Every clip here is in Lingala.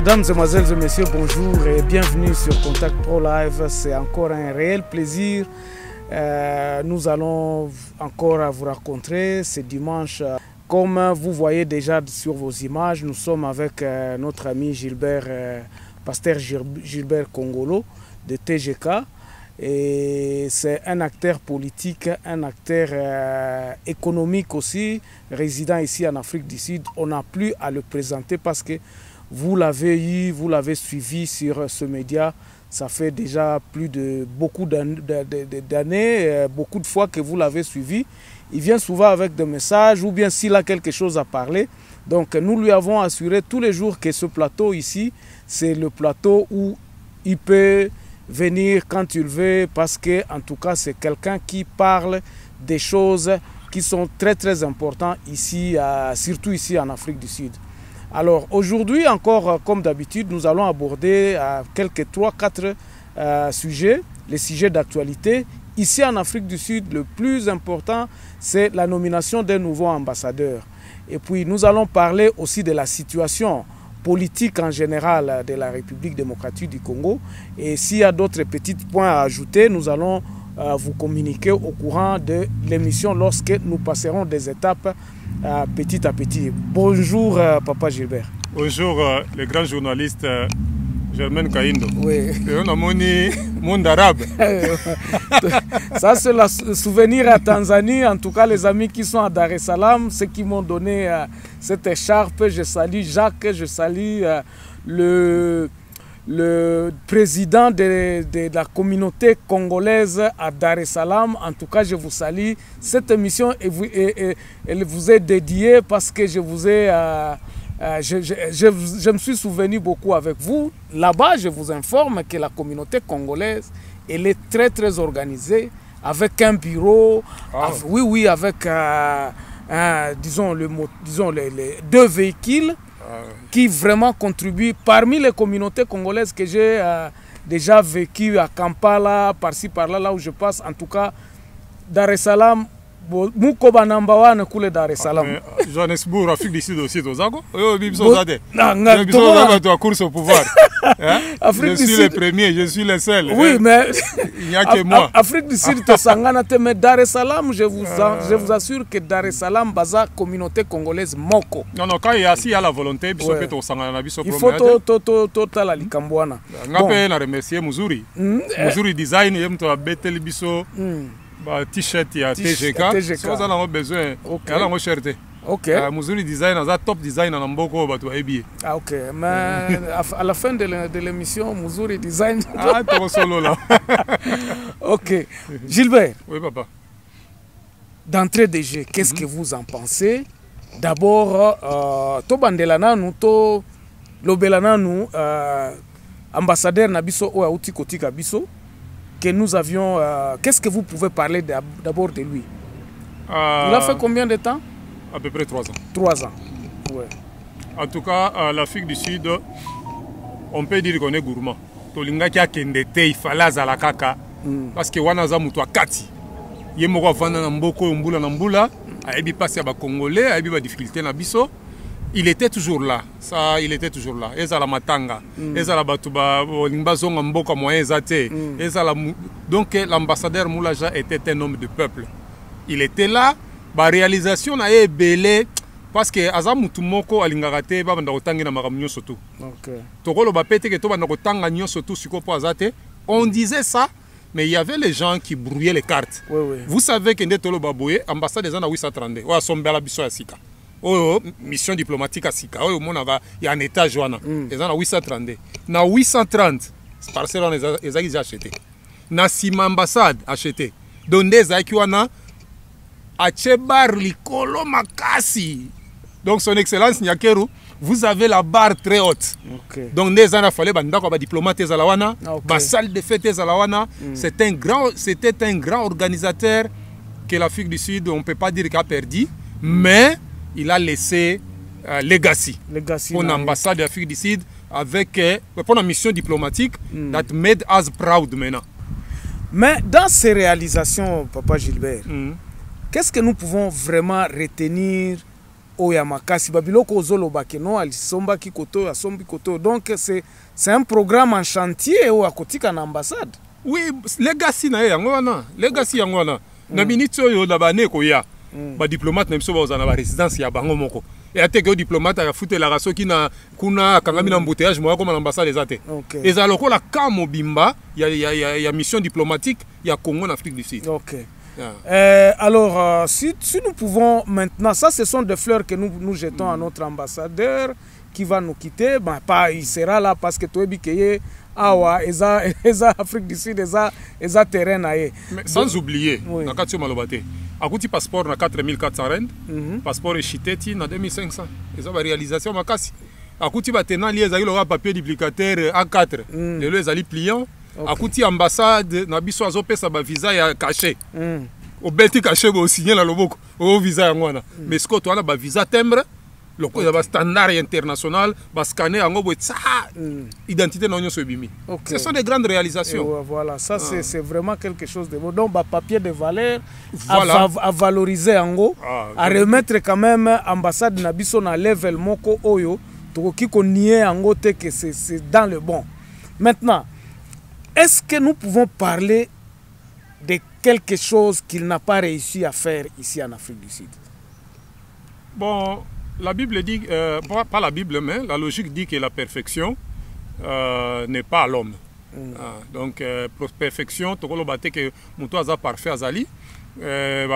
Mesdames, Mesdemoiselles et Messieurs, bonjour et bienvenue sur Contact Pro Live. C'est encore un réel plaisir. Nous allons encore vous rencontrer ce dimanche. Comme vous voyez déjà sur vos images, nous sommes avec notre ami Gilbert, pasteur Gilbert Kongolo de TGK. Et c'est un acteur politique, un acteur économique aussi, résident ici en Afrique du Sud. On n'a plus à le présenter parce que vous l'avez suivi sur ce média. Ça fait déjà plus de beaucoup d'années, beaucoup de fois que vous l'avez suivi. Il vient souvent avec des messages ou bien s'il a quelque chose à parler. Donc nous lui avons assuré tous les jours que ce plateau ici, c'est le plateau où il peut venir quand il veut, parce que en tout cas c'est quelqu'un qui parle des choses qui sont très importantes ici, surtout ici en Afrique du Sud. Alors aujourd'hui encore, comme d'habitude, nous allons aborder quelques 3-4 sujets, les sujets d'actualité. Ici en Afrique du Sud, le plus important, c'est la nomination d'un nouveau ambassadeur. Et puis nous allons parler aussi de la situation politique en général de la République démocratique du Congo. Et s'il y a d'autres petits points à ajouter, nous allons vous communiquer au courant de l'émission lorsque nous passerons des étapes petit à petit. Bonjour Papa Gilbert. Bonjour le grand journaliste Germaine Kaindo. Oui. On a moni monde arabe. Ça c'est le souvenir à Tanzanie. En tout cas les amis qui sont à Dar es Salaam, ceux qui m'ont donné cette écharpe. Je salue Jacques, je salue le président de la communauté congolaise à Dar es Salaam. En tout cas je vous salue. Cette émission elle vous est dédiée parce que je vous ai... je me suis souvenu beaucoup avec vous. Là-bas, je vous informe que la communauté congolaise, elle est très organisée, avec un bureau, avec disons les 2 véhicules qui vraiment contribuent. Parmi les communautés congolaises que j'ai déjà vécu à Kampala, par-ci par-là, là où je passe, en tout cas, Dar es Salaam, Mukoba number 1 kule Dar es Salaam. Johannesburg, Afrique du Sud aussi, Tozako. Tu course au pouvoir. Je suis le premier, je suis le seul. Oui, mais il n'y a que moi. Afrique du Sud, mais Dar es Salaam, je vous assure que Dar es Salaam, baza communauté congolaise moko. Non, quand il y a la volonté, il faut tout la likambwana. On peut remercier Muzuri. Muzuri Design, il y a betel biso. T-shirt il y a TGK. Si vous en avez besoin, il y a la cherté. Ok. Muzuri Design, c'est top design en Mboko, tu as bien. Ah ok, mais à la fin de l'émission, Muzuri Design. Ah, tu solo là. Ok. Gilbert. Oui, papa. D'entrée de jeu, qu'est-ce que vous en pensez? D'abord, to bandelana nous, to lobelana nous, ambassadeur Nabiso ou Aouti Kotika Biso. Que nous avions... qu'est-ce que vous pouvez parler d'abord de lui? Il a fait combien de temps? À peu près 3 ans. 3 ans, ouais. En tout cas, l'Afrique du Sud, on peut dire qu'on est gourmand. Tolinga qui a kendete, il fallait la kaka. Parce que wanaza mutwa kati. Yemoko vana na mboko mbula. Ayebi passé à Congolais, ayebi ba difficulté na biso. Il était toujours là, ça, il était toujours là. Ezala matanga, ezala batuba, olimba zonga mboka moyen zate, ezala. Donc l'ambassadeur Moulaja était un homme de peuple. Il était là, ba réalisation na ebele parce que azamutu moko alingakate ba banda kotangi na makamnyo soto. OK. Tokolo ba pete ke to banda kotanga nyo soto siko po azate. On disait ça, mais il y avait les gens qui brouillaient les cartes. Oui. Vous savez que ndetolo baboye ambassade des ana 832. Wa sombela biso ya sika. Oh, mission diplomatique à Sika. Oh, il y a un étage. Ils ont 832. Na 830, Barcelone, ils ont acheté. Na Sima ambassade acheté. Donc, des Aïkiwana, Achebar Likolo Makasi. Donc, son excellence Nyakeru, vous avez la barre très haute. Okay. Donc, des années, il fallait que diplomate Zalawana, la salle de fête Zalawana. C'était un grand organisateur que l'Afrique du Sud, on ne peut pas dire qu'il a perdu, mais il a laissé legacy pour l'ambassade d'Afrique du Sud avec pour la mission diplomatique that made us proud maintenant. Mais dans ces réalisations, Papa Gilbert, qu'est-ce que nous pouvons vraiment retenir oya makasi babiloko ozoloba ke no alisombaki koto asombi koto donc c'est un programme en chantier ou akotika na ambassade. Oui, legacy na yango wana, legacy yango wana. Na minute oyo na bane koya. Ba diplomate na biso ba na ba résidence ya bango moko. Et à tes diplomate ya futela raso ki na kuna kangami na embouteillage mo comme l'ambassade des até. Les aloko la kamo bimba ya mission diplomatique ya Congo en Afrique du Sud. OK. Alors, si nous pouvons maintenant, ça ce sont des fleurs que nous jetons à notre ambassadeur qui va nous quitter. Ben, pas, il sera là parce que toi, Bikeye, Awa, Eza Afrique du Sud, Eza terrain. Sans oublier, na Katio Malobate, à côté passeport na 4400 rand, passeport Chiteti na 2500. Eza la réalisation makasi. À côté batena lié ezali le papier duplicateur A4, les lois ezali pliant. À côté ambassade na biso azopesa ba visa ya caché. Au beti caché bo signer la loboko au visa ngwana. Mais ce que toi na ba visa timbre, le ko ba standard international, ba scanner yango bo tsa identité na onyo so bimi. Ce sont des grandes réalisations. Voilà, ça c'est vraiment quelque chose de beau. Donc ba papier de valeur à valoriser yango, à remettre quand même ambassade na biso na level moko oyo to ki ko nier yango te que c'est dans le bon. Maintenant, est-ce que nous pouvons parler de quelque chose qu'il n'a pas réussi à faire ici en Afrique du Sud? Bon, la Bible dit, pas la Bible, mais la logique dit que la perfection n'est pas à l'homme. Donc, perfection, tu as que Moutou a parfait azali,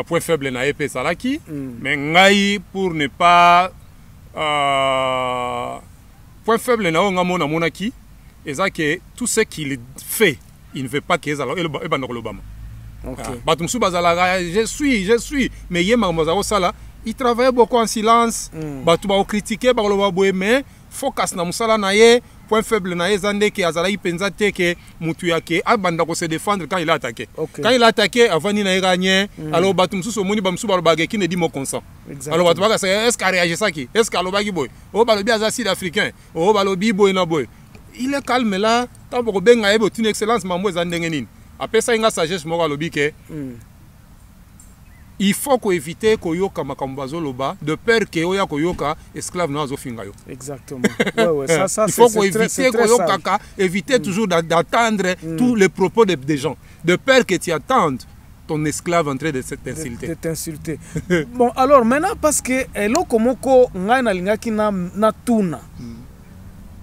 point faible na épée salaki, mais ngai pour ne pas point faible na onga mona monaki. Et ça que tout ce qu'il fait, il ne veut pas qu'il y ait l'Obama. Je suis. Mais il travaille beaucoup en silence. Il va critiquer, mais focus na musala na ye, point faible na ye zande que azala ipenza te que mutu yake abanda ko se défendre quand il a attaqué. Quand il a attaqué avant ni na gagné, alors batumsu so moni bamsu balobage qui ne dit mo consent. Alors batubaka est-ce qu'a réagi ça qui? Est-ce qu'a lobagi boy? O balobi azasi d'africain. O balobi boy na boy. Il est calme là, tant pour bien avoir une excellence, maman zandengenin. Après ça, il y a sagesse mora lobi que il faut qu'on évite koyoka makambazo loba de peur que oya koyoka esclave na zofinga yo. Exactement. Ouais, ça il faut qu'on évite koyoka éviter toujours d'attendre tous les propos des gens, de peur que tu attendes ton esclave en train de t'insulter. De t'insulter. Bon, alors maintenant parce que lokomoko ngai na lingaki na tuna.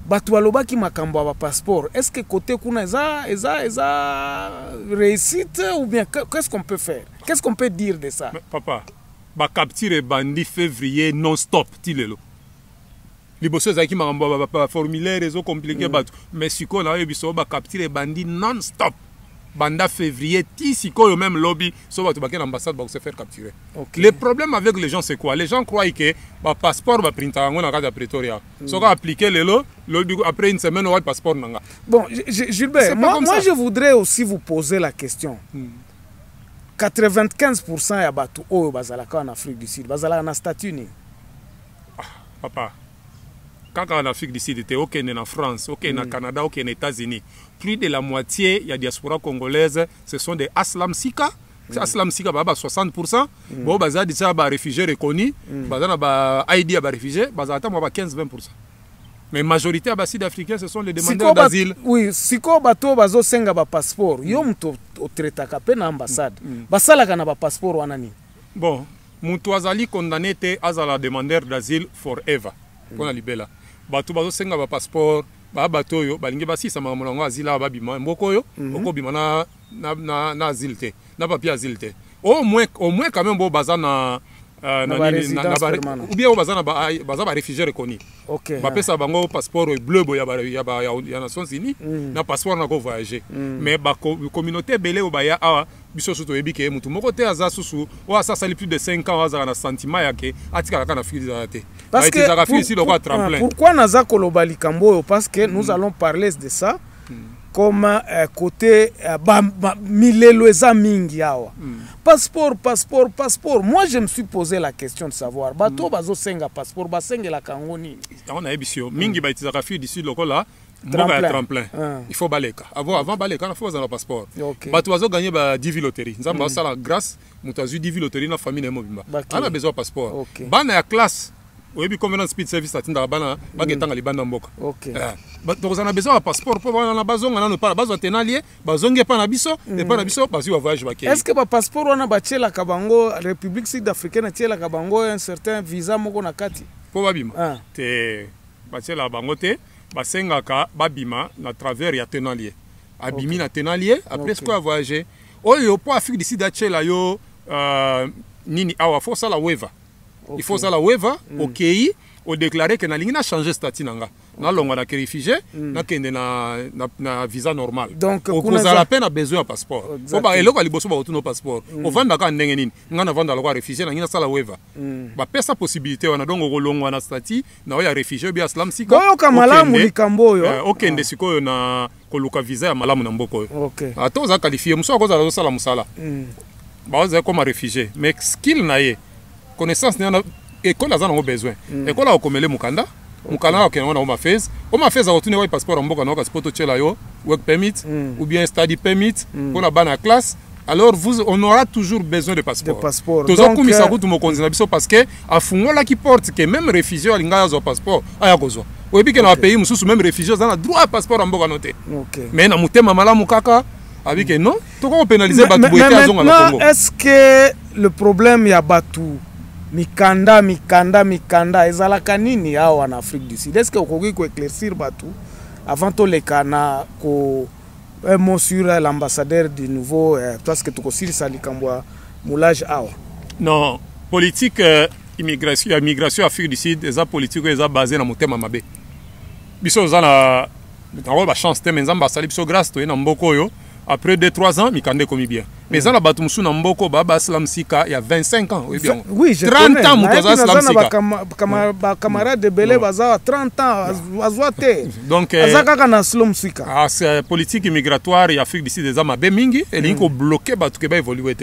Batu balobaki makambo ba passeport. Est-ce que côté kuna eza réussite ou bien qu'est-ce qu'on peut faire? Qu'est-ce qu'on peut dire de ça? Mais, papa, ba capture bandi février non stop tilelo. Liboso zaki makambo ba formulaire réseau compliqué batu. Mais siko na biso ba capture bandi non stop. Banda février, tisiko même lobby, so va tubaker l'ambassade va se faire capturer. Le problème avec les gens c'est quoi? Les gens croient que le passeport va printer en dans de Pretoria. So va appliquer le lobby après une semaine on va le passeport nanga. Bon, Gilbert, moi je voudrais aussi vous poser la question. 95% ya batu oyo bazalaka en Afrique du Sud, bazalaka na statut ni. Papa. Quand en Afrique du Sud, ok, en France, ok, en Canada, ok, en États-Unis, plus de la moitié, il y a diaspora congolaise, ce sont des Aslam Sika. Aslam Sika, 60%. Bon, bah, ça, des réfugiés reconnus, bah, ID, bah, réfugiés, bah, ça, 15-20%. Mais la majorité des Sud-Africains, ce sont les demandeurs d'asile. Oui, si on a un passeport, il y a un ambassade. Basalaka na passeport wanani. Bon, Moutou Azali condamné à la demandeur d'asile forever. Pour la libéla. Bato bazo senga ba passeport ba bato yo balingi basisa makambo azila ba bima mboko yo oko bima na azilte na papier azilte au moins quand même bo baza na ou bien baza na ba réfugié reconnu. OK. Ba pesa bango passeport bleu bo ya Nations Unies na passeport na ko voyager. Mais ba communauté belé o ba ya awa biso soto yebi ke mutu moko te aza susu o asa sali plus de 5 ans aza na sentiment yake atika kana fili za te. Parce que pourquoi naza kolobali kambo? Parce que nous allons parler de ça comme côté milelo eza mingi awa. Passeport. Moi je me suis posé la question de savoir bato bazo senga passeport ba senga la kangoni. On a ebisio mingi ba itizaka fili d'ici lokola. Tremplin. Il faut baleka. Avant baleka, il faut avoir un passeport. Bato bazo gagner ba 10 loterie. Nzamba ça la grâce, mutazu 10 loterie na famille na mobimba. On a besoin de passeport. Bana ya classe oyebi convenant speed service atindaka bana baketanga libanda mboka. OK. Donc on a besoin de passeport pour na bazonga na pas bazwa tenalie bazonge pa na biso et pa na biso parce que voyage bakei. Est-ce que ba passeport wana bachela kabango République Sud-Africaine tiela kabango un certain visa moko na kati? Po babima. Te bachela bango te basengaka babima na travers ya tenalie. Abimi na tenalie après ce qu'on a voyagé. Oyo po Afrique du Sud achela yo nini awa faut ça la waiver. Il faut ça la waiver OK au déclarer que na lingi na changer statut nanga. Na longa na réfugié na kende na visa normal. Donc au cause la peine a besoin de passeport. Faut ba eloko liboso ba otuno passeport. Au vanda ka ndenge nini ngana vanda la réfugié na ngina sala waiver. Ba pesa possibilité wana donc au longa na statut na ya réfugié bi aslam sika. Boyo kamalamu likambo yo. Okende sikoyo na koluka visa ya malamu na mboko yo. OK. Atoza qualifier muso ko za sala musala. Ba oza comme réfugié mais skill na ye connaissance na école a besoin. École a komele mukanda. Mukanda a kenona o mafez. O mafez a otune wa passeport mboka na ka sport chela yo, work permit ou bien study permit pour la bana classe. Alors on aura toujours besoin de passeport. Tozo kumisa kutu mokonzi na biso parce que afungola ki porte que même réfugié alinga ya zo passeport aya kozwa. Oyebi ke na pays mususu même réfugié za na droit à passeport mboka noté. OK. Mais na mutema malamu kaka avec non, to ko pénaliser batu boyete azonga na Congo. Est-ce que le problème ya batu mikanda ezalaka nini awa en Afrique du Sud? Est-ce que okoki ko éclaircir batu avant to le kana ko un mot sur l'ambassadeur du nouveau parce que tokosilisa likambo moulage awa? Non, politique immigration Afrique du Sud eza politique eza basée na motema mabe. Biso za na ba chance te menzamba sali biso grâce to na mboko yo. Après 2-3 ans, Mikande komi bien. Mais ça, la Batumsu Namboko, Baba Slam Sika, il y a 25 ans. Oui, je 30 ans, Moutoza Slam Sika. Camarade de Belé, Baza, 30 ans, Azouate. Donc, Azaka na Slam Sika. C'est politique immigratoire et Afrique d'ici des Amabé Mingi, et il faut bloquer Batukeba évoluer.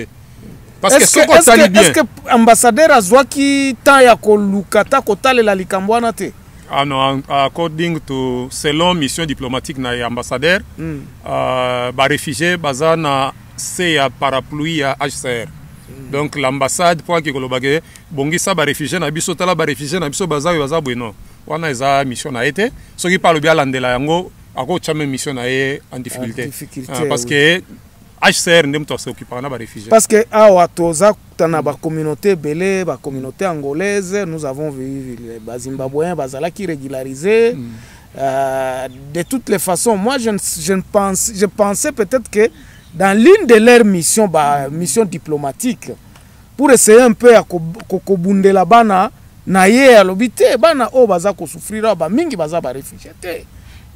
Parce que ce qu'on t'a bien. Est-ce que l'ambassadeur Azouaki, tant ya kolukata, kotale la likambwana te? Ah non, according to selon mission diplomatique na ambassadeur, ba réfugié baza na c'est ya parapluie ya HCR. Donc l'ambassade pour que kolobage bongisa ba réfugié na biso tala ba réfugié na biso baza baza bueno. Wana eza mission na été, ceux qui parlent bien landela yango ako chame mission na ye en difficulté. Parce que HCR ndem to s'occuper na ba réfugiés. Parce que awa toza tana ba communauté belé, ba communauté angolaise, nous avons vu les Zimbabwéens bazalaki régularisés. De toutes les façons, moi je pensais peut-être que dans l'une de leurs missions, mission diplomatique, pour essayer un peu à kokobundela bana na ye alobité bana o baza ko souffrir ba mingi baza ba réfugiés.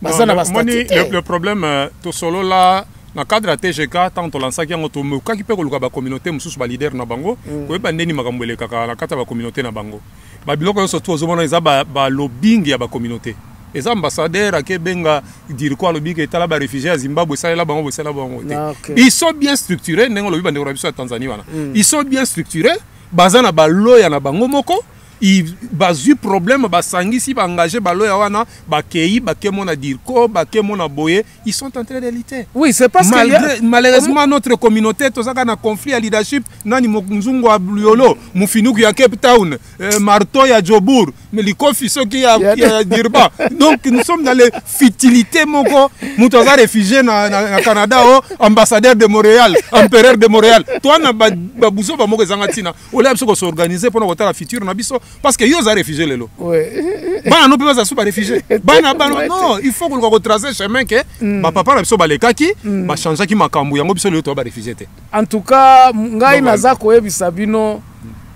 Baza na ba statut. Le problème to solo là na cadre ya TGK tant to lansaki yango to mokaki pe koluka ba communauté mususu ba leader na bango koyeba ndeni makambo elekaka na kata ba communauté na bango ba biloko nyonso to ozomona eza ba lobbying ya ba communauté eza ambassadeur akebenga dire quoi lobby ke tala ba réfugiés à Zimbabwe salela bango te. Ils sont bien structurés ndenge lobby ba ndeko biso ya Tanzanie wana ils sont bien structurés baza na ba loya na bango moko il bazu problème basangisi ba engagé ba loya wana ba kei ba kemo na dirko ba kemo na boye ils sont en train de lutter. Oui, c'est parce que malheureusement notre communauté to saka na conflit à leadership nani mzungu wa Liolo mufinuku ya Cape Town marto ya Jobour mais likofi soki ya Dirba. Donc nous sommes dans les futilités moko mutoza réfugié na Canada o ambassadeur de Montréal empereur de Montréal toi na ba buso ba moko zangatina ole biso ko s'organiser pour na la future na biso. Parce que yo za réfugié lelo. Ouais. Bana no pe za suba réfugié. Bana non, il faut qu'on retracer chemin que ba papa na biso ba lekaki, ba changer ki makambu yango biso lelo to ba réfugié te. En tout cas, ngai naza ko yebisa bino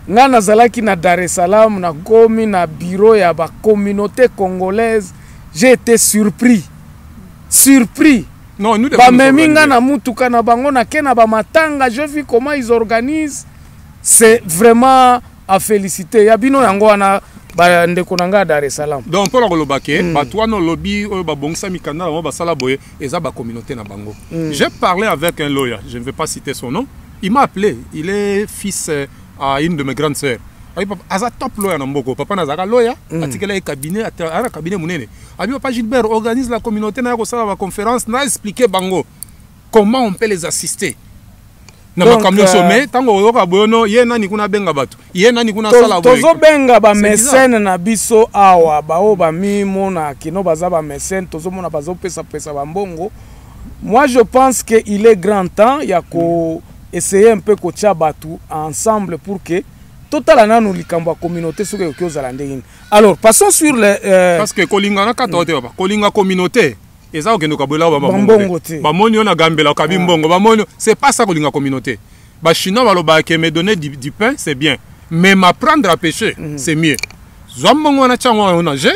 nga nazalaki na Dar es Salaam na komi na bureau ya ba communauté congolaise, j'ai été surpris. Non, nous devons ba meminga na mutuka na bango na kena ba matanga, je vis comment ils organisent. C'est vraiment à féliciter. Yabino yango wana ba ndeko nanga Dar es Salaam. Donc pour le lobake, ba toi no lobby o ba bongsa mikanda na ba sala boye eza ba communauté na bango. J'ai parlé avec un lawyer, je ne vais pas citer son nom. Il m'a appelé, il est fils à une de mes grandes sœurs. Aza top lawyer na mboko, papa na zaka lawyer, atikela e cabinet ara cabinet munene. Abi papa Gilbert organise la communauté na ko sala ba conférence na expliquer bango comment on peut les assister. na makamyo sommet tango oyoka boyono ye nani kuna benga bato ye nani kuna sala boyo tozo benga ba mécène na biso awa bao ba mimo na kino baza ba mécène tozo mona bazo pesa ba mbongo. Moi je pense que il est grand temps ya ko essayer un peu ko tia batu ensemble pour que total nanu likambo communauté soki oki ozala ndenge. Alors passons sur les parce que kolinga na katote ba kolinga communauté eza okendo kabola ba mbongo ba monyo na gambela kabi mbongo ba monyo c'est pas ça kolinga communauté. Ba chinois baloba ke me donner du pain c'est bien mais m'apprendre à pêcher c'est mieux. Zambongo na chango en jeu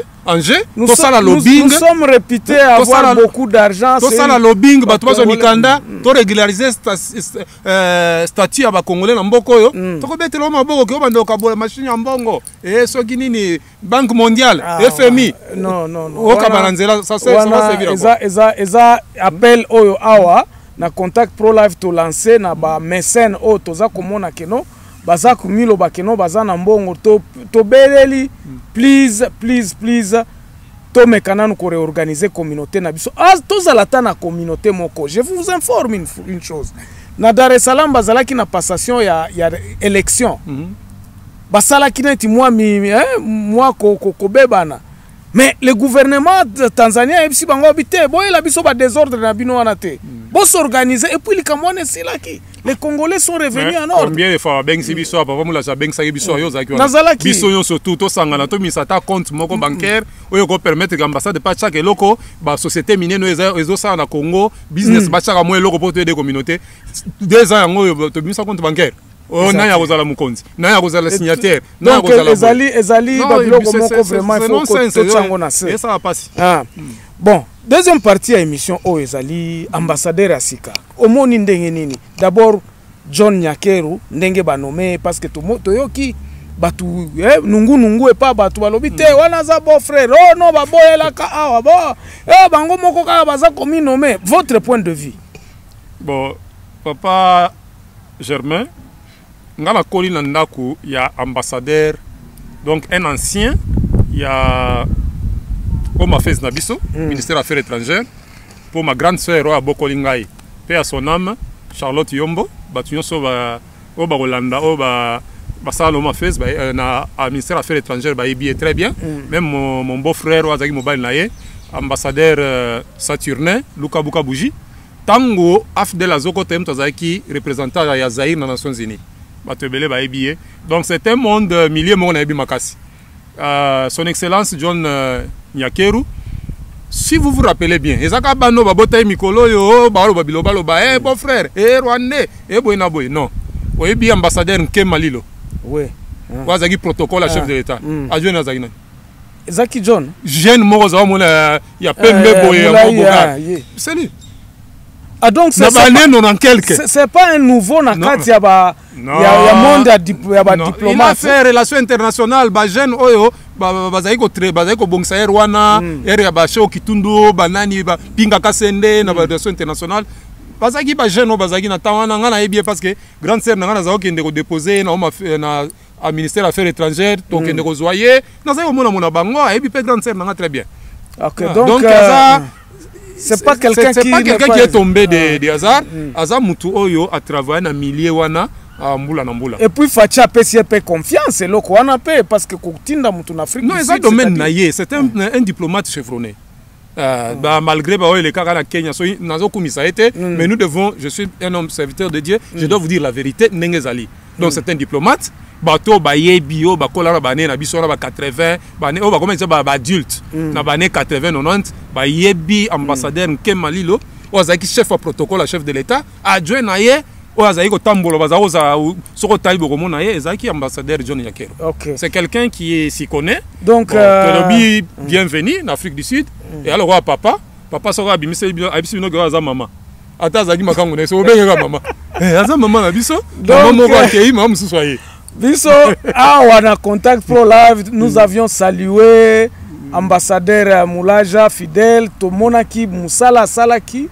nous sommes réputés à avoir beaucoup d'argent. Tout ça la lobbying bato bazo mikanda to régulariser statut ba congolais na mboko yo to ko betelo maboko ko bando ka bola machine ya mbongo soki nini Banque mondiale FMI non o ka balanzela ça c'est eza appel oyo awa na contact pro live to lancer na ba mécène o toza komona keno baza kumilo bakeno baza na mbongo to beleli please to mekana nous réorganiser communauté na biso tozala ta na communauté moko. Je vous informe une chose, na Dar es Salaam bazalaki na passation ya élection basalaki neti moi kobebana mais le gouvernement tanzanien ebisi bango bité boyela biso ba désordre na bino wana te bo s'organiser et puis likamwane silaki les Congolais sont revenus en ordre. Combien de fois beng si biso papa mula sa beng sa biso yo zaki wana biso yo surtout to sangana to misata compte moko bancaire oyo ko permettre l'ambassade pas chaque loko ba société minière no ezo sa na Congo business ba chaque moyen loko pour des communautés 2 ans yango to bisa compte bancaire. Oh na ya kozala mukonzi na ya kozala signataire na ya kozala ezali ba biloko moko vraiment il faut que to chango na se ça va passer. Bon, deuxième partie à l'émission ezali ambassadeur Asika omoni ndenge nini. D'abord John Nyakeru ndenge ba nommé parce que to yoki batu nungu et pas batu balobi te wana za beau frère oh non ba boyela ka awa bo bango moko ka baza komi nommé. Votre point de vue? Bon, papa Germain ngala koli na ndaku ya ambassadeur donc un ancien ya au mafes nabiso ministère des Affaires étrangères pour ma grande sœur à Bokolingai paix à son âme Charlotte Yombo batu nyonso ba o ba Rolanda o ba basalo mafes ba na ministère des Affaires étrangères ba yebi très bien même mon beau-frère Azaki Mobile naye ambassadeur Saturnin Luka Buka Bougie tango afdel azoko tem tozaki représentant ya Zaïre dans les Nations Unies. Donc c'est un monde millier mon makasi. Son Excellence John Nyakeru, si vous vous rappelez bien, ezaka bano babota mikolo yo balo babilo balo ba bon frère Rwandais boina boy non. Oyebi ambassadeur Nkema Lilo. Oui. Wazaki protocole à chef de l'état. Adjoint Nazagina. Zaki John. Jeune Moroza mona ya pembe boy boka. C'est lui. Ah donc c'est pas un nouveau na kati ya ba ya monde ya diplomate. Il a fait relations internationales ba jeune oyo bazai ko bongsa Rwanda area ba show kitundu banani ba pinga kasende na ba relations internationales bazaki ba jeune bazaki na tawana ngana ebie parce que grande sœur ngana za okende ko déposer na à ministère des Affaires étrangères donc ende ko zoyer na za mona bango ebi pe grande sœur ngana très bien. OK donc c'est pas quelqu'un qui est tombé de hasard. Hasard mutu oyo a travaillé na millier wana mbula na mbula. Et puis Facha PCP confiance et loko wana pe parce que kotinda mutu na Afrique. Non, c'est domaine naie, c'est un diplomate chevronné. Malgré les cas na Kenya so nazo kumisa été mais nous devons, je suis un homme serviteur de Dieu, je dois vous dire la vérité nengezali. Donc c'est un diplomate bato ba yebio ba kola ba ne na biso na ba 80 ba ne o ba comment ba adulte na ba ne 80 90 ba yebi ambassadeur Nkema Lilo o azaki chef de protocole à chef de l'état adjoint na ye o azaki ko tambola ba za soko taibo ko mona ye ezaki ambassadeur John Nyakeru. C'est quelqu'un qui s'y connaît. Donc bienvenue en Afrique du Sud et alors papa soko abimisi bino gaza maman ata azaki makango ne so obengeka mama aza maman na biso maman ko akei maman mususu aye biso awana contact pro live nous avions salué ambassadeur Moulaja fidèle Tomonaki Moussala Salaki.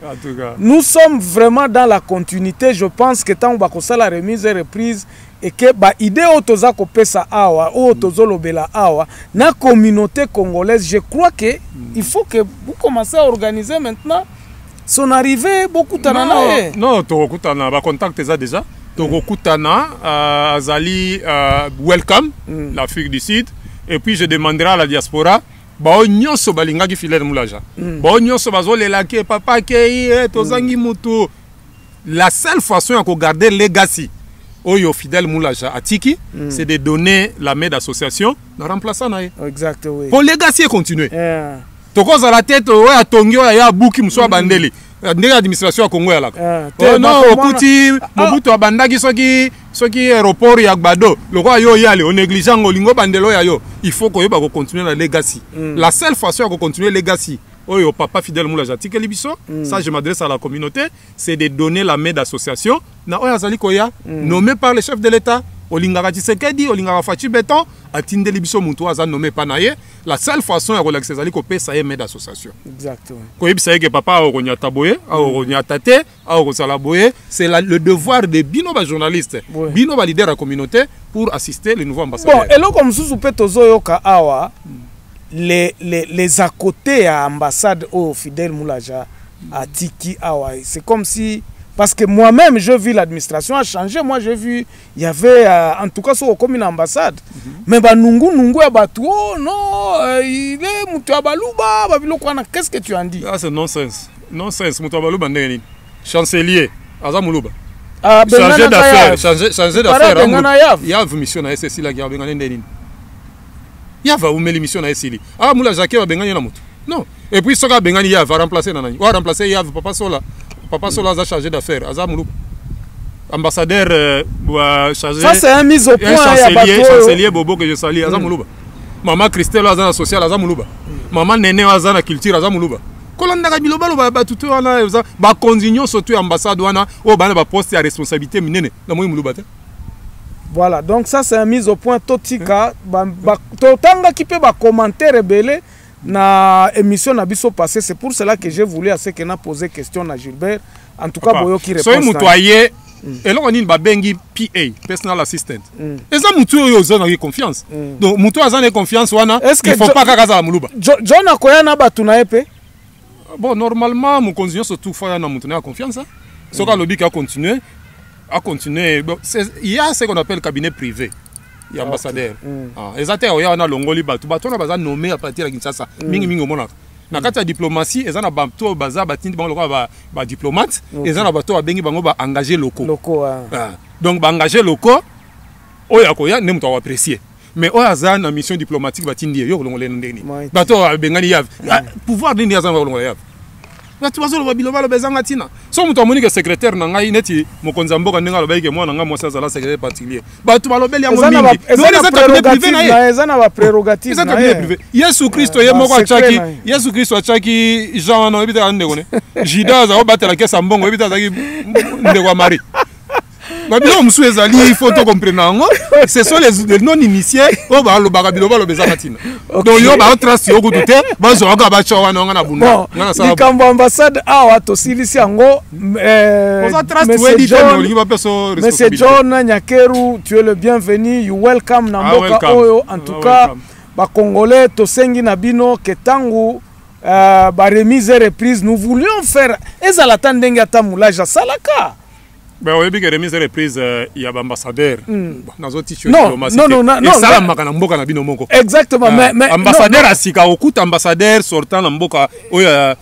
Nous sommes vraiment dans la continuité. Je pense que tant que la remise et reprise et que ba idée otoza ko pesa awa otozo lobela awa na communauté congolaise, je crois que il faut que vous commencez à organiser maintenant son arrivée beaucoup tanana. Non, tokutana ba contact ça déjà. Tokutana azali welcome l'Afrique du Sud et puis je demanderai à la diaspora ba nyonso balingaki Fidèle Moulaja. Ba nyonso bazolela ke papa ke tozangi mutu. La seule façon de garder legacy Oyo Fidèle Moulaja Atiki, c'est de donner la main d'association dans remplaçant. Exactement. Pour legacy continuer. Toko à la tête, ouais, à Tongyo, il y a Bouki Moussa Bandeli. L'administration à Congo est là. Non, Okuti, Mobutu Abandaki, ceux qui aéroport et Agbado, le roi yo yale, on négligeant Olingo Bandelo yo. Il faut qu'on continue la legacy. La seule façon de continuer la legacy. Oyo papa Fidèle Moulaja Atiki Libiso, ça je m'adresse à la communauté, c'est de donner la main d'association. Na Oya Zali Koya, nommé par le chef de l'État. Olingara Tshisekedi, Olingara Fachi Beton, Atinde Libiso Moutou Azan nommé Panaye. La seule façon de relaxer Zali Kopé, ça est main d'association. Exactement. Quand il sait que papa a Oronya Taboye, a Oronya Tate, a Orosalaboye, c'est le devoir de Binoba journalistes, Binoba leader de la communauté pour assister les nouveaux ambassadeurs. Bon, et là comme sous Petozo Yoka Awa, les à côté à l'ambassade au Fidèle Moulaja à Tiki Awa, c'est comme si. Parce que moi-même, je vis l'administration a changé. Moi, j'ai vu, il y avait, en tout cas, comme une ambassade. Mais Nungu a battu, oh non, il est Moutabalouba, qu'est-ce que tu en dis? Ah, c'est nonsense. Nonsense, Moutabalouba, chancelier, Azamoulouba. Changer d'affaires, changer d'affaires. Il y a une mission à SSI, il y a une mission à SSI. Ah, Moula Jacques va benganer la moto. Non. Et puis, ce que Bengani va remplacer Nanani. Va remplacer Yav, Papa Sola. Papa Sola a chargé d'affaires. Azamoulouba. Ambassadeur chargé. Ça, c'est un mise au point. Chancelier Bobo que je salue. Azamoulouba. Maman Christelle Azana social. Azamoulouba. Maman Néné Azana culture. Azamoulouba. Kolanda biloba lo ba tutu wana ba continuer surtout ambassade wana o bana ba poste à responsabilité minene na moyi muluba. Voilà, donc ça c'est un mise au point totika totanga qui peut ba commentaire belé na émission na biso passé, c'est pour cela que j'ai voulu à ce que na poser question à Gilbert en tout cas boyo qui répond. Soy mutoyer et là on ba bengi PA personal assistant. Et ça mutu yo zona confiance. Donc mutu azana confiance wana il faut pas kakaza muluba. John akoya na batu na epe. Bon, normalement, mon continuer surtout fois na maintenir confiance. Ce que le a continué. Bon, il y a ce qu'on appelle cabinet privé. Il y a ambassadeur. Exactement, il y a un longoli batu. Batu na baza nommé à partir de Kinshasa. Mingi mingi mona. Na kati ya diplomatie, ezana bato baza batindi bango ba diplomate, ezana bato bengi bango ba engagés locaux. Donc ba engagés locaux, oya koya ne muto apprécier. Mais au hasard, la mission diplomatique va t'indiquer yo longolé ndeni. Bato bengani yav. Pouvoir ndeni azan longolé yav. Bato bazo lo biloba lo bezanga tina. So muto monique secrétaire na ngai neti mokonza mboka ndenga lo baike moi na nga mosa zala secrétaire particulier. Bato balobeli yango mingi. Non les cabinet privé na ye. Ezana ba prérogative na ye. Yesu Christo ye moko achaki. Yesu Christo achaki Jean na ebita ndeko ne. Jida za obatela kesa mbongo ebita zaki ndeko Marie. Il faut tout comprendre. Ce sont les non-initiés. Donc, il y a un trace au bout de terre. Bon, l'ambassade a aussi Monsieur John Nyakeru, tu es le bienvenu. You welcome Namboka Oyo. En tout cas, les Congolais, Tosengi Nabino, Ketangu, remise et reprise. Nous voulions faire. Et ça l'attend d'Engata Moulaja Salaka. Ben oui, que remise et reprise, il y a l'ambassadeur. Exactement. Mais ambassadeur à Sika, au coup ambassadeur sortant la Mboka, oya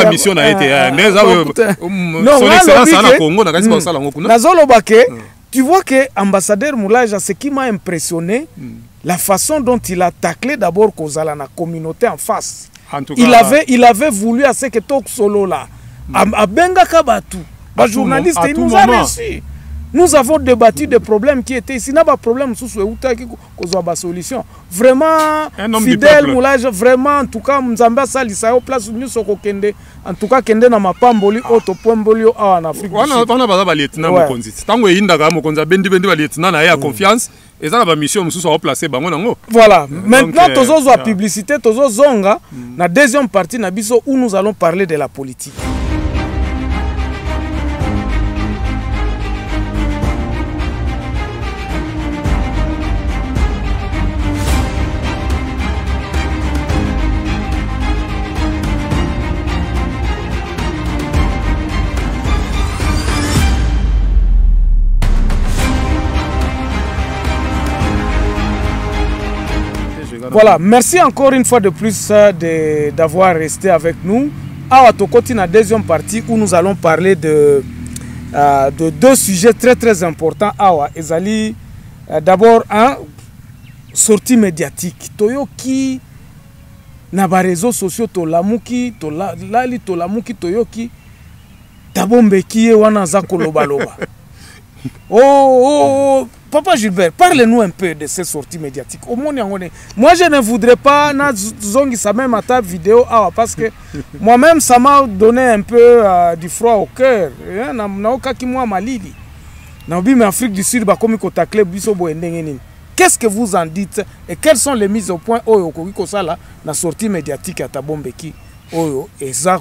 mission a été. Mais son excellence à la Congo, n'a pas ça la Mboka. Nazolo Baké, tu vois que ambassadeur Moulaja, ce qui m'a impressionné, la façon dont il a taclé d'abord Kozala la communauté en face. Il avait voulu à ce que Tok Solo là, à Benga Kabatu. Les journalistes, il nous a reçus. Nous avons débattu des problèmes qui étaient ici. Il n'y a pas de problème sous ce solution. Vraiment, Fidèle Moulage, vraiment, en tout cas, Mzamba Salisa, au place où nous sommes en tout cas, Kende na Mapamboli, Auto Pomboli, en Afrique. On a pas de lieutenant Mokonzi. Tant que Indaga Mokonza Bendi lieutenant a confiance, et ça, la mission, nous sommes placés. Voilà. Maintenant, tous autres publicité, tous autres zonga, la deuxième partie, où nous allons parler de la politique. Voilà, merci encore une fois de plus d'avoir resté avec nous. À Tokoti, la deuxième partie où nous allons parler de deux sujets très importants. Ezali, d'abord, sortie médiatique. Toyoki, na ba réseaux sociaux, tolamuki, toyoki, tabombeki, wana zako loba. Oh, Papa Gilbert, parlez-nous un peu de ces sorties médiatiques. Moi, je ne voudrais pas ça même à ta vidéo parce que moi-même, ça m'a donné un peu du froid au cœur. Qu'est-ce que vous en dites et quelles sont les mises au point la sortie médiatique à Tabombeki? Et ça,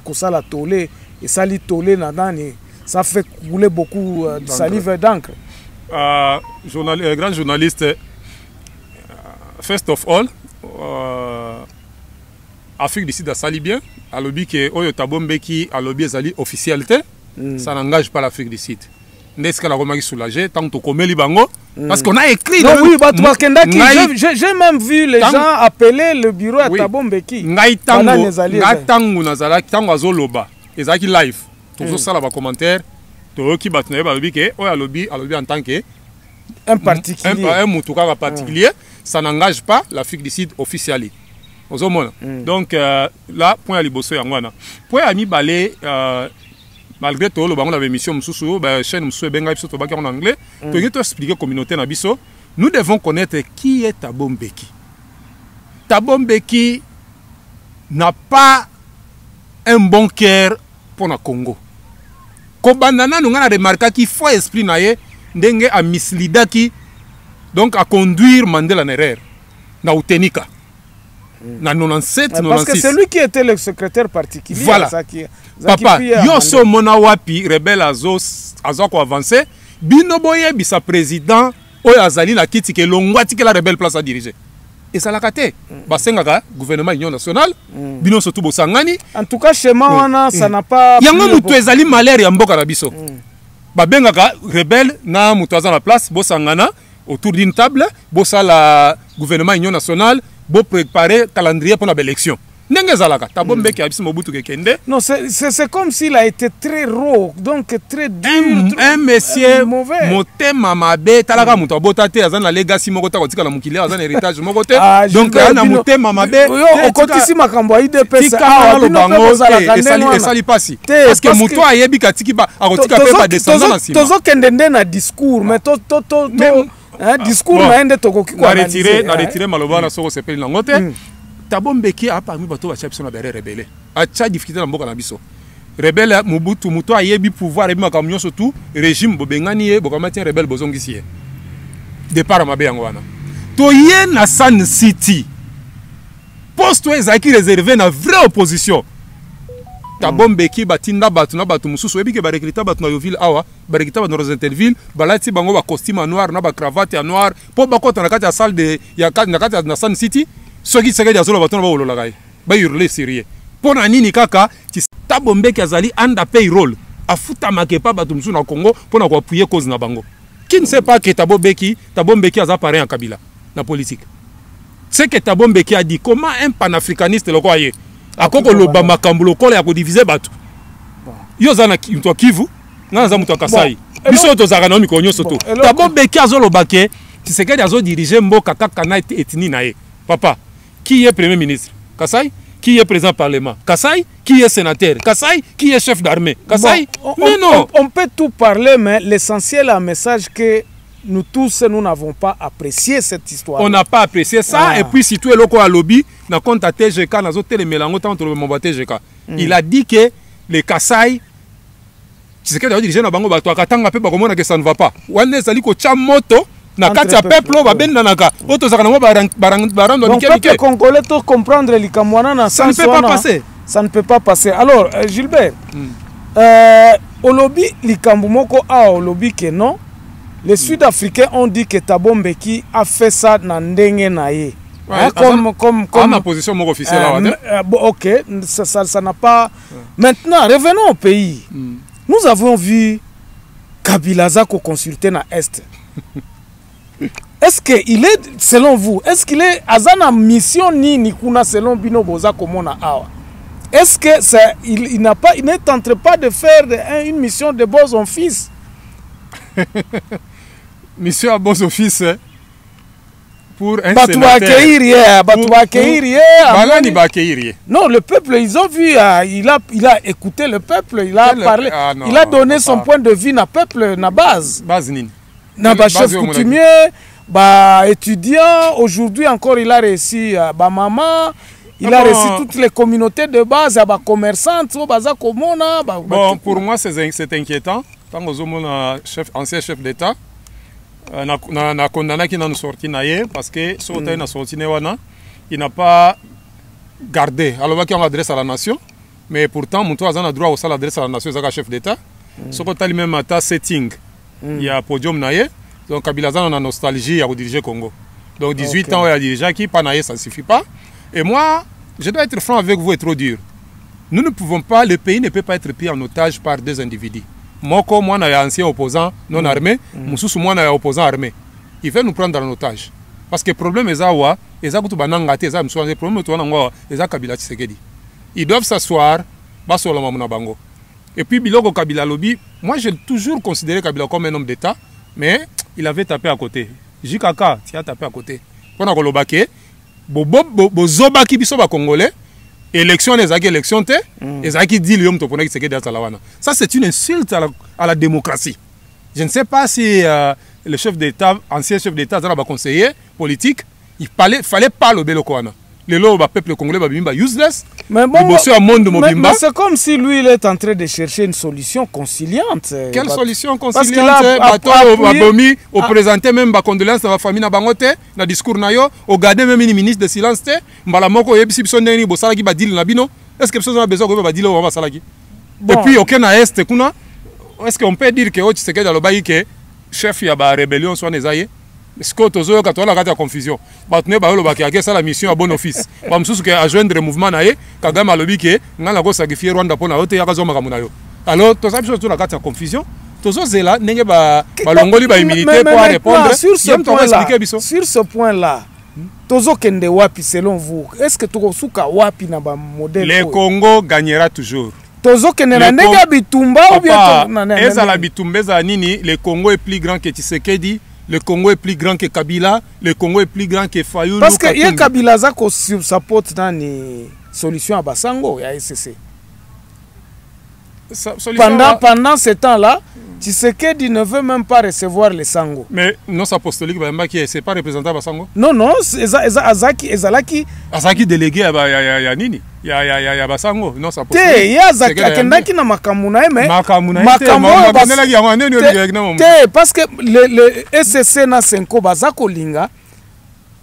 ça fait couler beaucoup de salive et d'encre. Grand journaliste, first of all, Afrique du Sud a sali bien, a lobby que Oyo Tabombeki a lobby ezali officialité, ça n'engage pas l'Afrique du Sud. N'est-ce qu'elle a remarqué soulagé tant que comme Libango, parce qu'on a écrit. Non, oui, j'ai même vu les gens appeler le bureau à Tabombeki. Ngai tangu nazala tangu azoloba, ezaki live. Toujours ça là bas commentaire. Qui en tant que un particulier, un particulier, ça n'engage pas l'Afrique du Sud officiellement. Donc là, point à l'Ibosso Yangwana. Point à Mibale, malgré tout, le banc de l'émission Moussou, chaîne Moussou Benga Bisso Tobaki en anglais, pour expliquer communauté Nabiso, nous devons connaître qui est Tabombeki. Tabombeki n'a pas un bon cœur pour le Congo. Kobandana nous a remarqué qu'il faut esprit naie ndenge a mislidaki donc à conduire Mandela en erreur na utenika na 97 96 parce que c'est lui qui était le secrétaire particulier. Voilà. Papa yo so mona wapi rebelle azo ko avancer bino boye bisa président oyo azali na kiti ke longwati ke la rebelle place à diriger. Et ça l'a caté. Basengaka, gouvernement Union nationale, bino surtout Bosangani. En tout cas, chez moi, ça n'a pas. Yango mutu ezali malheur ya mboka na biso. Babengaka rebelle na mutu aza na place Bosangana autour d'une table, bosala gouvernement Union nationale, bo préparer calendrier pour l'élection. Non, c'est comme s'il a été très raw, donc très dur. Un monsieur, motema mabe, talaka muto abotate, azan la legacy moko ta kotika la mukile, azan héritage moko te. Donc na motema mabe. O kotisi makambo IDPS. Et sali pasi. Parce que muto ayebi katiki ba akotika pe ba descendant na sima. Tozo kendende na discours, mais discours na ende tokoki ko analyser. Na retirer maloba na soko sepeli na ngote. Tabombeki a parmi bato ba chapso na bere rebelle a cha difficulté na mboka na biso rebelle Mobutu muto ayebi pouvoir ebi makamnyo surtout régime bobengani ye bokamati rebelle bozongisi ye départ mabe yango wana to ye na Sun City poste ezaki réservé na vraie opposition Tabombeki batinda bato na bato mususu ebi ke ba recruter bato na Yoville awa ba recruter bato na Rosentelville balati bango ba costume noir na ba cravate ya noir po bakota na kati ya salle de ya na kati na Sun City. Ceux qui seraient dans baton ba ololagai ba hurler sérieux pona nini kaka ti Tabombeki azali anda payroll afuta makepa bato musu na Congo pona ko appuyer cause na bango qui ne sait pas que Tabombeki aza parrain en Kabila na politique c'est que Tabombeki a dit comment un panafricaniste le croyait akoko loba makambo lokola ya ko diviser bato yo zana mto Kivu na za mto Kasai biso to zaka na mikonyo soto Tabombeki azoloba ke ti c'est que azo diriger mboka kaka na etni na ye papa. Qui est Premier ministre? Kasai. Qui est président du Parlement? Kasai. Qui est sénateur? Kasai. Qui est chef d'armée? Kasai. Mais non. On peut tout parler, mais l'essentiel est un message que nous tous, nous n'avons pas apprécié cette histoire. On n'a pas apprécié ça. Et puis, si tu es loco à lobby, dans compte à TGK, dans le mélange, TGK. Il a dit que les Kasai, tu sais que les dirigeants Bango Bato, que ça ne va pas. On est allé au moto. Na kati ya peuple ba benda naka oto zakana mo barando ni kemike. Donc congolais to comprendre likamwana na ça ne peut pas passer. Ça ne peut pas passer. Alors Gilbert, au lobby likambu moko au lobby que non. Les Sud-Africains ont dit que Tabombeki a fait ça na ndenge na ye. Comme ma position mon officiel là. OK, ça n'a pas. Maintenant, revenons au pays. Nous avons vu Kabila Zako consulter na Est. est-ce qu'il est, selon vous, est-ce qu'il est azana mission ni kuna selon bino boza komona awa? Est-ce que ça, il n'a pas, il ne tente pas de faire une mission de bons offices? Mission à bons offices pour un sénateur. Non, le peuple, ils ont vu, il a écouté le peuple, il a parlé, il a donné son point de vue na peuple, na base. Na ba chef coutumier, ba étudiant, aujourd'hui encore il a réussi, ba maman. Il a reçu toutes les communautés de base, les commerçantes, bon, pour moi, c'est inquiétant. Tant que ancien chef d'État, na condamné qui n'a sorti parce que il n'a pas gardé. Alors qu'il adresse à la nation, mais pourtant, mon toit a droit aussi à l'adresse à la nation, c'est chef d'État. Ce qu'on a lui-même à setting, il y a podium naïe, donc Kabila a la nostalgie à diriger Congo. Donc 18 ans, il a dirigé qui pas naïe, ça ne suffit pas. Et moi, je dois être franc avec vous et trop dur. Nous ne pouvons pas, le pays ne peut pas être pris en otage par deux individus. Moi, comme moi, je suis ancien opposant non armé, moi, je suis opposant armé. Il veut nous prendre en otage. Parce que le problème est que ils doivent s'asseoir, et puis Biloko Kabila Lobby, moi j'ai toujours considéré Kabila comme un homme d'État, mais il avait tapé à côté. Jikaka, tu as tapé à côté. Pendant que l'Obake, Bozobaki biso ba Congolais, élection les élections te, ezaki dit l'homme topona qui s'est ça c'est une insulte à la démocratie. Je ne sais pas si le chef d'État, ancien chef d'État, conseiller politique, il fallait pas le Belokoana. Le peuple congolais est useless. Mais bon, c'est comme si lui il est en train de chercher une solution conciliante. Quelle solution conciliante? Babomi, au présenter même ba condoléances à la famille na bangote, na discours na yo, au garder même une ministre de silence te, mbala moko yebisi biso ndeni bo salaki ba deal na bino. Est-ce que personne a besoin de ba deal au ba salaki? Et puis aucun na est kuna. Est-ce qu'on peut dire que tu sais que dans le bail que chef ya ba rébellion soit nezaye? Est-ce que tu as la confusion? Tu as la mission à bon office. Tu as joindre le mouvement, Kagame a lobby que tu as sacrifié Rwanda pour alors tu as alors tu as la confusion. Tu as là, tu as humilité pour répondre. Sur ce point-là, selon vous, est-ce que tu as wapi na ba modèle? Le Congo gagnera toujours. Le Congo est plus grand que Tshisekedi. Le Congo est plus grand que Kabila, le Congo est plus grand que Fayulu. Parce que y a Kabila zako support dans une solution à Basango, il y a SCC. Pendant ce temps-là, Tshisekedi ne veut même pas recevoir les Sango. Mais non, c'est apostolique, c'est pas représentant Basango. Non, non, Azaki délégué à Nini. Il y a Basango. Non, c'est apostolique. Il y a Azaki na Makamuna, mais parce que le SCC na Senko Bazako Linga,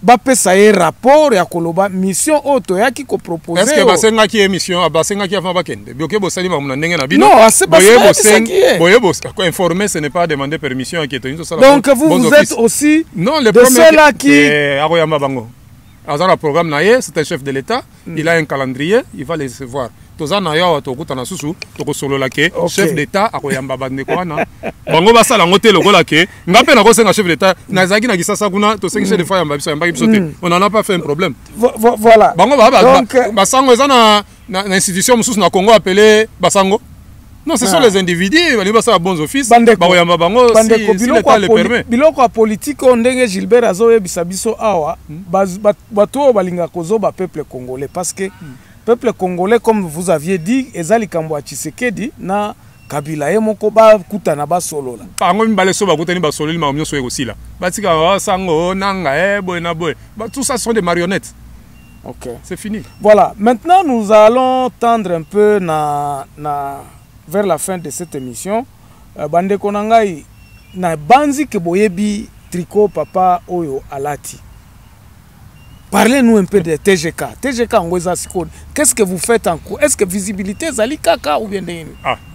bapesa ye rapport ya koloba mission auto yaki ko proposer. Est-ce que basenga ki émission basenga ki avant bakende bioke bosali ba muna ndenge na bino? Non, c'est pas ça. Informer ce n'est pas demander permission qui est. Donc vous êtes aussi non, le de ceux-là qui aroyamba bango. Azara programme naie, c'est un chef de l'État, il a un calendrier, il va les recevoir. Tozana ya to kuta na susu to ko solo lake chef d'État akoyamba bande ko wana. Bango basala ngote lokola ke ngape na ko senga chef d'État na zaki na kisasa kuna to senga chef de fois yamba biso yamba biso te. On n'en a pas fait un problème. Voilà. Bango basango ezana na institution mususu na Congo appelé basango. Non, ce sont les individus, ils vont faire bons offices. Bakoyamba bango si l'État le permet. Biloko politique ondenge Gilbert Azoye bisabiso awa bato balinga kozoba peuple congolais parce que peuple congolais, comme vous aviez dit, ezali kambo Tshisekedi na Kabila ye moko ba kutana ba solo la. Pango mbale so ba kutani ba solo ma mnyoso aussi là. Batika sango nanga boy na boy. Tout ça sont des marionnettes. OK, c'est fini. Voilà, maintenant nous allons tendre un peu vers la fin de cette émission. Bande konangai na banzi ke boyebi tricot papa oyo alati. Parlez-nous un peu de TGK. TGK en Ouézasiko. Qu'est-ce que vous faites en cours? Est-ce que visibilité Zali Kaka ou bien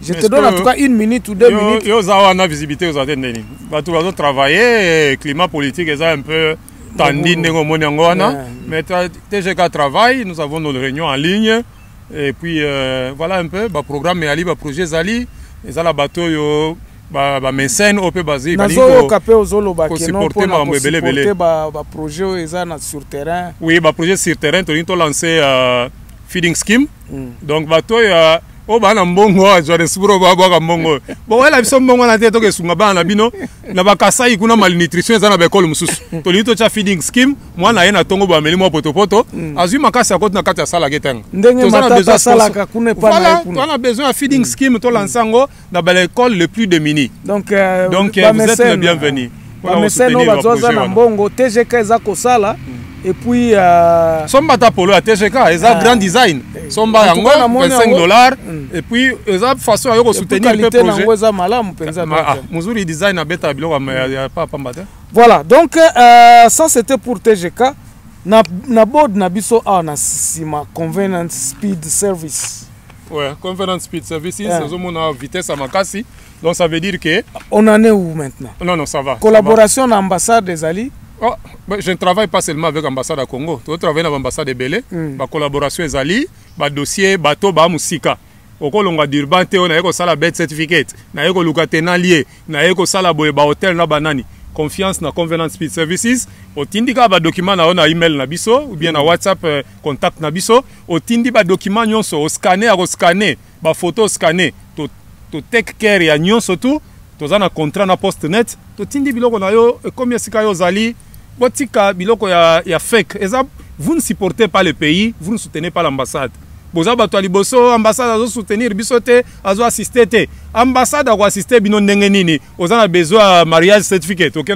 je te donne en tout cas 1 minute ou 2 minutes. Yo zawana visibilité aux Atendeni. Bah tout va travailler, climat politique est un peu tendu n'engo moniangona. Mais TGK travaille, nous avons nos réunions en ligne et puis voilà un peu bah programme et ali bah projet Zali, et ça la bateau yo ba mécène au peu basé nazo kapé ozolo ba kenon supporter ma belé ba projet eza na sur terrain. Oui, ba projet sur terrain to lancer feeding scheme. Donc bato ya o bana mbongo ajore siburo ba bwa mbongo. Bon wala biso mbongo na teto ke sunga bana bino na bakasai kuna malnutrition eza na ba école mususu. To lito cha feeding scheme mwana yena tongo ba meli mo poto azui makasi akoti na kati ya sala ketanga. Ndenge matata sala ka kuna pa na kuna. Voilà, on a besoin de feeding scheme to lansango na ba l'école le plus démunis. Donc vous êtes les bienvenus. Ba mécène o bazoza na mbongo TGK eza ko sala. Et puis somba ta polo à TGK eza grand design somba yango $25 et puis eza façon à soutenir le projet eza malamu penza muzuri design à beta biloko ya pas pambata. Voilà, donc ça c'était pour TGK na board na biso na sima convenience speed service. Ouais, convenience speed services ozomona vitesse à makasi. Donc ça veut dire que on en est où maintenant? Non, ça va. Collaboration na ambassade des Ali. Oh, je ne travaille pas seulement avec l'ambassade à Congo. Je travaille avec l'ambassade de Belé. Ma collaboration est ali, ma dossier, bateau, ba musika. Oko longa d'urban te, on a éco sala bed certificate, na éco lucatena lié, na éco sala boye ba hotel na banani. Confiance na Convenant Speed Services. O tindi ka ba document na ona email na biso ou bien na WhatsApp contact na biso. O tindi ba document nyonso, o scanner, o scanner, ba photo scanner, to take care ya nyonso tout. Toza na contrat na post net. To tindi biloko na yo, combien sika yo zali. Botika biloko ya fake. Vous ne supportez pas le pays, vous ne soutenez pas l'ambassade. Boza bato liboso ambassade azo soutenir biso te, azo assister te. Ambassade a assister bino ndenge nini. Oza na besoin mariage certificate, OK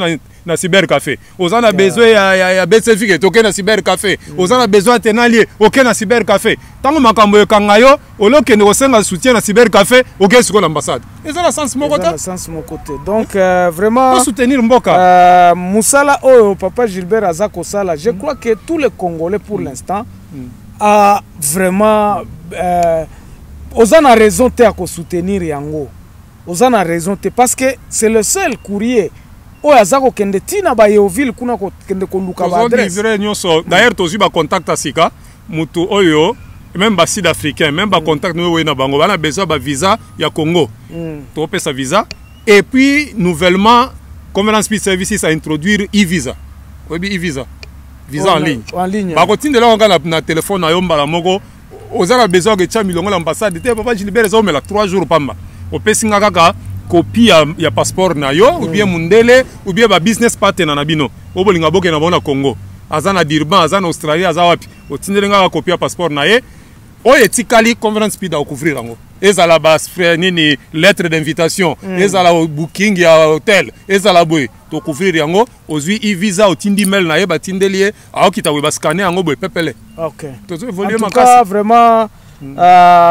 na cyber café. Oza na besoin ya birth certificate, OK na cyber café. Oza na besoin tenalier, OK na cyber café. Tango makambo yokanga yo, oloke ne kosenga soutien na cyber café, OK siko l'ambassade. Eza la sens mon côté. Eza la sens mon côté. Donc vraiment pour soutenir mboka. Musala oyo papa Gilbert Azako Sala, je crois que tous les Congolais pour l'instant a vraiment osana raison te à soutenir yango. Osana raison te parce que c'est le seul courrier oyo azako kende tina ba Yeoville kuna ko kende ko luka ba adresse. D'ailleurs tozi ba contact asika mutu oyo même ba sud-africain même ba contact nous na bango bana besoin ba visa ya Congo. To pesa visa et puis nouvellement Convenant Speed Services a introduire e-visa. Obi e-visa. Visa en ligne. En ligne. Ba kotinde la nga na téléphone na yo mbala moko ozala besoin que cha milongo l'ambassade te papa Gilbert zo mela 3 jours pamba. O pesinga kaka copie ya passeport na yo ou bien mundele ou bien ba business partner na bino. O bolinga boke na bona Congo. Azana Durban, azana Australie, aza wapi. O tindele nga copie ya passeport na ye. O etikali Convenant Speed a couvrir yango. Ezala ba nini lettre d'invitation, ezala booking ya hotel, ezala boy to couvrir yango, ozui e-visa otindi mail na ye batindeli aokita we ba scanner yango boy pepele. OK. En tout cas vraiment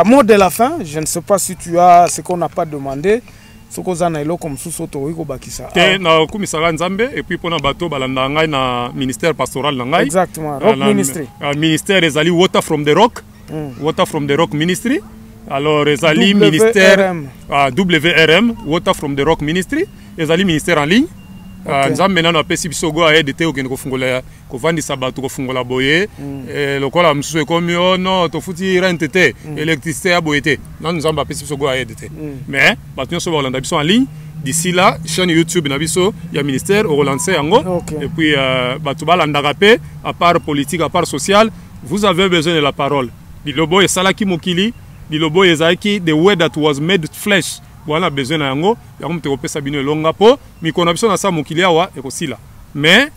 mot de la fin, je ne sais pas si tu as ce qu'on n'a pas demandé. Ce qu'on a dit comme sous-soto iko bakisa. Na komisara Nzambe et puis pona bato balanda ngai na ministère pastoral na ngai. Exactement. Rock Ministry. Ministère ezali Water from the Rock. Water from the Rock Ministry. Alors, ezali ministère WRM, Water from the Rock Ministry, ezali ministère en ligne. Nzambe nano apesi biso go aide te okende kofungola kovandisa bato kofungola boye lokola msusu ekomi no tofuti rente te électricité ya boye te nano Nzambe apesi biso go aide te mais bato nyonso balanda biso en ligne. D'ici là, chaîne YouTube na biso ya ministère au relancer yango et puis bato balandaka pe à part politique à part social, vous avez besoin de la parole. Bilobo et salaki mokili Bilobo ezaki the word that was made flesh. Voilà besoin na yango yango mteko pesa bino longa po mikona biso na sa mokili awa ekosila. Mais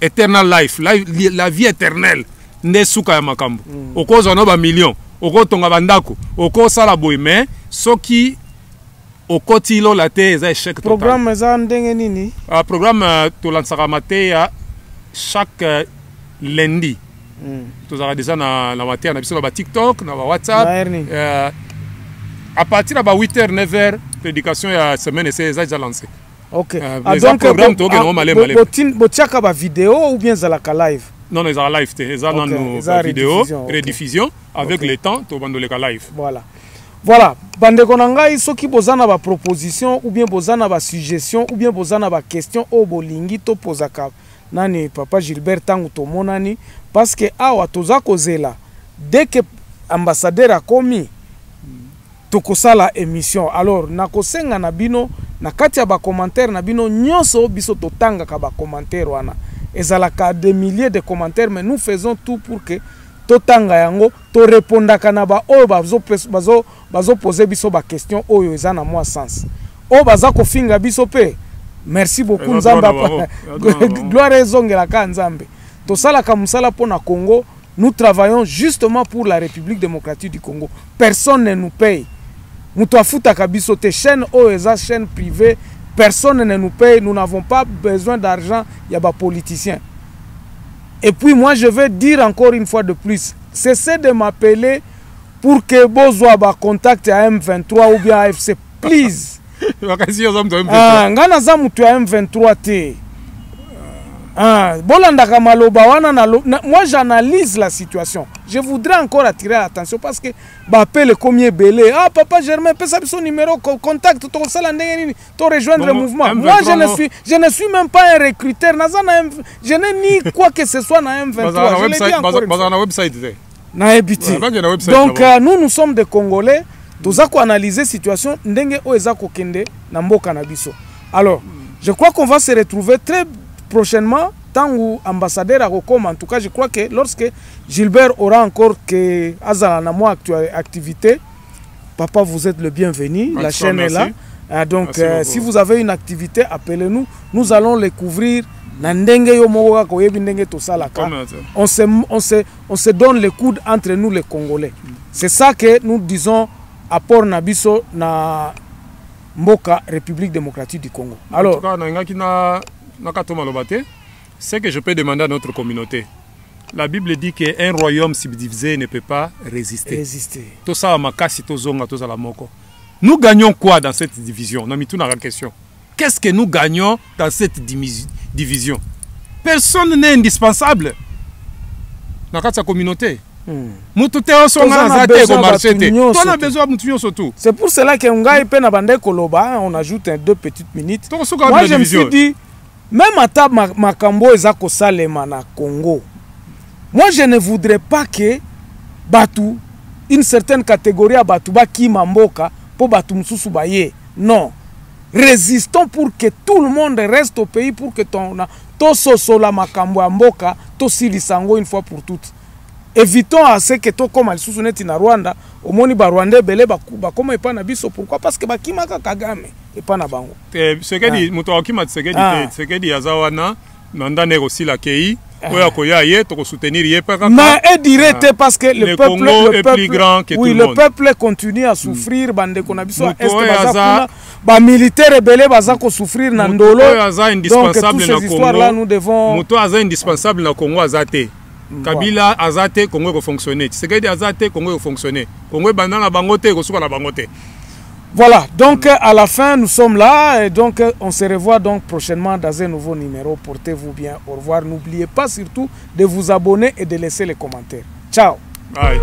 eternal life, la vie éternelle nde suka ya makambo. Okozwa no ba million, okotonga bandako, okosala boy mais soki okoti lo la te eza échec total. Programme eza ndenge nini? Programme to lansaka mate ya chaque lundi. Tous les déjà na matière na biso na TikTok na WhatsApp à partir de 8h 9h prédication ya semaine c'est déjà lancé. OK. Donc programme to ke malé botiaka ba vidéo ou bien za la live? Non, ils ont live te, ils ont nos vidéos rediffusion avec le temps to bando le live. Voilà. Voilà, bandeko na ngai soki bozana ba proposition ou bien bozana ba suggestion ou bien bozana ba question o bolingi to posaka nani papa Gilbert tangu to monani parce que awa toza kozela dès que ambassadeur a komi tokosala émission alors na kosenga na bino na kati ya ba commentaire na bino nyonso biso totanga ka ba commentaire wana ezalaka des milliers de commentaires, mais nous faisons tout pour que totanga yango to répondaka na ba oyo bazo poser biso ba question oyo eza na moi sens o baza ko finga biso pe. Merci beaucoup Nzambe, gloire ezongelaka Nzambe. Tosalaka musala pona Congo, nous travaillons justement pour la République démocratique du Congo. Personne ne nous paye. Mutu afutaka biso te chaîne oyo chaîne privée, personne ne nous paye, nous n'avons pas besoin d'argent, il y a des politiciens. Et puis moi je veux dire encore une fois de plus, cessez de m'appeler pour que Bozwa ba contact à M23 ou bien à AFC, please. Ngana za mutu ya M23 te. Bolandaka maloba wana moi j'analyse la situation. Je voudrais encore attirer l'attention parce que bappelle combien belé. Ah papa Germain, pesa son numéro contact to sala ndenge nini to rejoindre le mouvement. Moi je ne suis même pas un recruteur. Je n'ai ni quoi que ce soit na M23. Je l'ai dit encore. Na website na ebiti. Donc nous sommes des Congolais. Toza ko analyser situation ndenge o ezako kende na mboka na biso. Alors, je crois qu'on va se retrouver très prochainement tant où ambassadeur a recommandé. En tout cas, je crois que lorsque Gilbert aura encore que Azala na moi activité, papa vous êtes le bienvenu, la chaîne est là. Donc si vous avez une activité, appelez-nous, nous allons les couvrir. On se donne les coudes entre nous les Congolais. C'est ça que nous disons apport nabiso na mboka République démocratique du Congo. Alors, c'est que je peux demander à notre communauté. La Bible dit qu'un royaume subdivisé ne peut pas résister. Tout ça, nous gagnons quoi dans cette division? Qu'est-ce que nous gagnons dans cette division? Personne n'est indispensable dans la communauté. C'est pour cela qu'on ajoute 2 petites minutes. Moi je me suis dit, même à ta makambo ezako salema na Congo, moi je ne voudrais pas que batu une certaine catégorie à batu ba ki mamboka pour batu mususu baye. Non, résistons pour que tout le monde reste au pays, pour que to sosola makambo ya mboka to silisango une fois pour toutes. Évitons à ce que to comme al susuneti na Rwanda, omoni ba Rwanda belé ba comme pas na biso. Pourquoi? Parce que ba kimaka Kagame et pas na bango. Ce que dit muto akima ce que dit azawana nandane aussi la kei oya koya ye to soutenir ye pas. Mais est direct parce que le peuple Congo est plus grand que tout le monde. Le peuple continue à souffrir bande kona biso est bazakuna ba militaire belé bazako souffrir na ndolo. Donc toutes ces histoires là nous devons muto aza indispensable na Congo azate. Kabila azate Congo ko fonctionner. Tshisekedi azate Congo ko fonctionner. Congo bandana bangote ko suka na bangote. Voilà, donc à la fin nous sommes là et donc on se revoit donc prochainement dans un nouveau numéro. Portez-vous bien. Au revoir. N'oubliez pas surtout de vous abonner et de laisser les commentaires. Ciao. Bye.